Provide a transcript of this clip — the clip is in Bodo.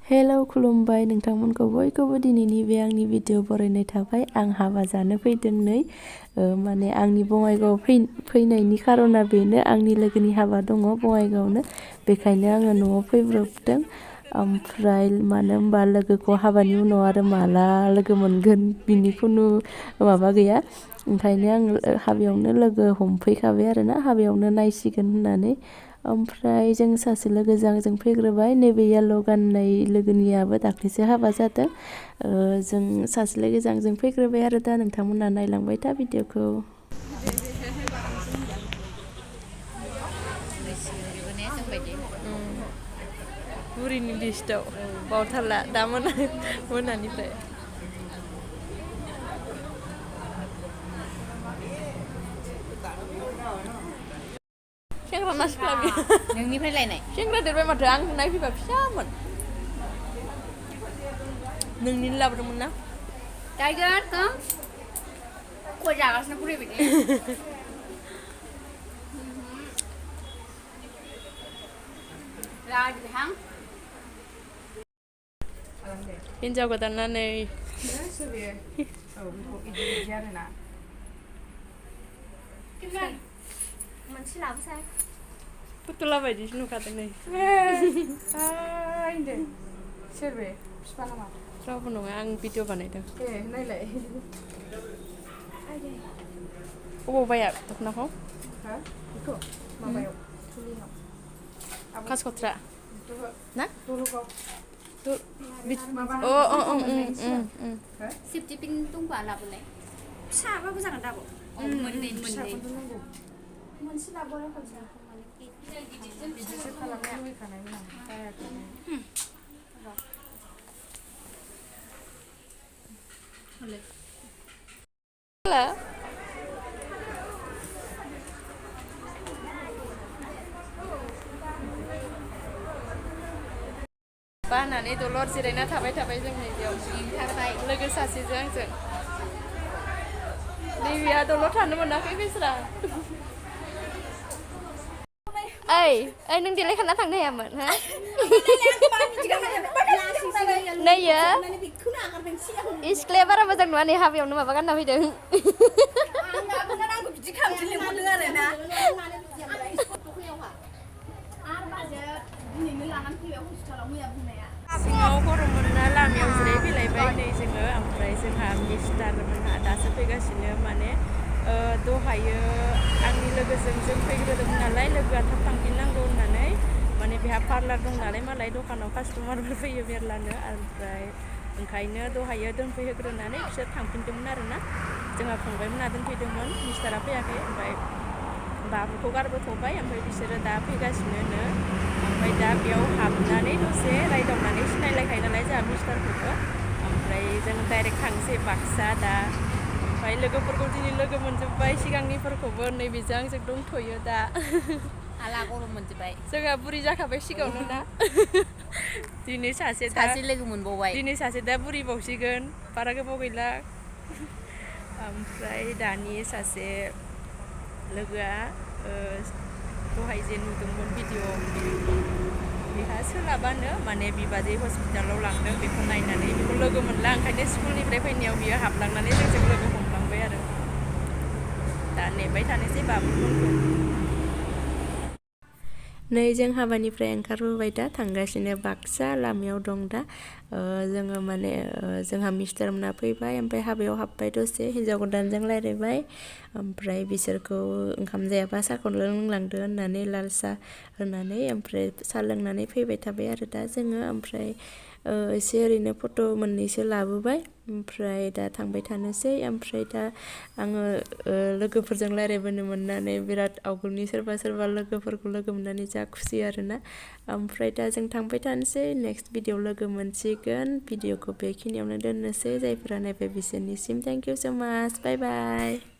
हेलौ खुलुमबाय नोंथांमोनखौ बयखौबो दिनैनि बे आंनि भिडिअ बरायनाय थाबाय। आं हाबा जानो फैदों नै माने आंनि बङाइगाव फैनायनि खारना बेनो आंनि लोगोनि हाबा दङ बङाइगावनो, बेखायनो आङो न'आव फैब्रबदों। ओमफ्राय मानो होनबा लोगोखौ हाबानि उनाव आरो माला लोगो मोनगोन बिनि खुनु माबा गैया, ओंखायनो आं हाबायावनो लोगो हमफैखाबाय आरोना, हाबायावनो नायसिगोन होननानै। ओमफ्राय जों सासे लोगोजों जों फैग्रोबाय, नैबे येल्ल' गाननाय लोगोनियाबो दाख्लैसो हाबा जादों। जों सासे लोगोजों जों फैग्रोबाय आरो दा नोंथांमोना नायलांबाय था भिडिअखौ। बुरिनि लिस्टआव बावथारला दा मोनानिफ्राय। सेंग्रा ना सिख्ला बियो? नोंनिफ्राय लायनाय? सेंग्रा देरबाय माथो, आं नायफैबा फिसामोन। नोंनिनो लाबोदोंमोन ना? टाइगार कम गय जागासिनो बुरै बायदि। लाजिहां हिन्जाव गोदाना नै मोनसे लाबोसाय फुथुला बायदिसो नुखादों नै। सोर बे? बिफा नामा? रावबो नङा, आं भिडिअ बानायदों। नायलाय। अबाव बाया दख'नाखौ? बेखौ माबायाव थुलियाव। खासखथ्रा ना? दलगाव। सेफटि पिन दंबा लाबोलाय। फिसाबाबो जागोन दाबो। मोननै मोनसे लाबोलाय खनसे। बिदिसो खालामनो लुबैखानायमोन आं, जायाखैनो। बानानै दलर जिरायना थाबाय जों नैबेयाव लोगो सासेजों आंजों। नैबेया दलर थानो मोनाखै बेस्रा। ओइ नों देलायखाना थांनो हायामोन हा? नैयो सिख्लाया बारा मोजां नङा, नै हाबायावनो माबा गानना फैदों। बिदि खालामनो लिंहरदों आरो ना। सिङाव गरममोन ना, लामायाव जिरायफैलायबाय नै जोङो। ओमफ्राय जोंहा मिस्टार मोनहा दासो फैगासिनो, माने दहायो आंनि लोगोजों जों फैग्रोदोंमोन नालाय, लोगोआ थाब थांफिननांगौ होननानै, माने बेहा पार्लार दं नालाय मालाय दखानाव कास्टमारफोर फैयो मेरलानो, ओमफ्राय ओंखायनो दहायो दोनफैहोग्रोनानै बिसोर थांफिनदोंमोन आरोना। जोंहा फंबायमोनहा दोनफैदोंमोन, मिस्टारा फैयाखै। ओमफ्राय बाबुखौ गारबोथ'बाय, ओमफ्राय बिसोरो दा फैगासिनो। ओमफ्राय दा बेयाव हाबनानै दसे रायदावनानै सिनायलायखायो नालाय जोंहा मिस्टारखौबो, ओमफ्राय जों डाइरेक्ट थांसै बाक्सा दा। ओमफ्राय लोगोफोरखौ दिनै लोगो मोनजोब्बाय, सिगांनिफोरखौबो। नैबेजों आंजों दंथ'यो दा। आला गरम मोनजोब्बाय। जोंहा बुरि जाखाबाय सिगाङावनो ना। दिनै सासे लोगो मोनबावबाय। दिनै सासे दा बुरिबावसिगोन, बारा गोबाव गैला। ओमफ्राय दानि सासे लोगोआ दहाय जे नुदोंमोन भिडिअ, बेहा सोलाबानो, माने बिबाजै हस्पिटालाव लांदों, बेखौ नायनानै बेखौ लोगो मोनला, ओंखायनो स्कुलनिफ्राय फैनायाव बियो हाबलांनानै जोंजों लोगो हमलांबाय आरो। दा नेबाय थानोसै बाबुमोनखौ। नै जों हाबानिफ्राय ओंखारबोबाय, दा थांगासिनो बाक्सा, लामायाव दं दा। जोङो माने जोंहा मिस्टारमोनहा फैबाय, ओमफ्राय हाबायाव हाबबाय दसे, हिन्जाव गोदानजों रायज्लायबाय। ओमफ्राय बिसोरखौ ओंखाम जायाबा साहाखौनो लोंलांदो होननानै लाल साहा होनानै, ओमफ्राय साहा लोंनानै फैबाय थाबाय आरो दा जोङो। ओमफ्राय एसे ओरैनो फट' मोननैसो लाबोबाय, ओमफ्राय दा थांबाय थानोसै। ओमफ्राय दा आङो लोगोफोरजों रायज्लायबोनो मोननानै बिराद आवगोलनि सोरबा लोगोफोरखौ लोगो मोननानै जा खुसि आरोना। ओमफ्राय दा जों थांबाय थानोसै, नेक्स्ट भिडिअ लोगो मोनसिगोन। भिडिअखौ बेखिनियावनो दोननोसै, जायफोरा नायबाय बिसोरनिसिम थेंक इउ स' माच, बाय बाय।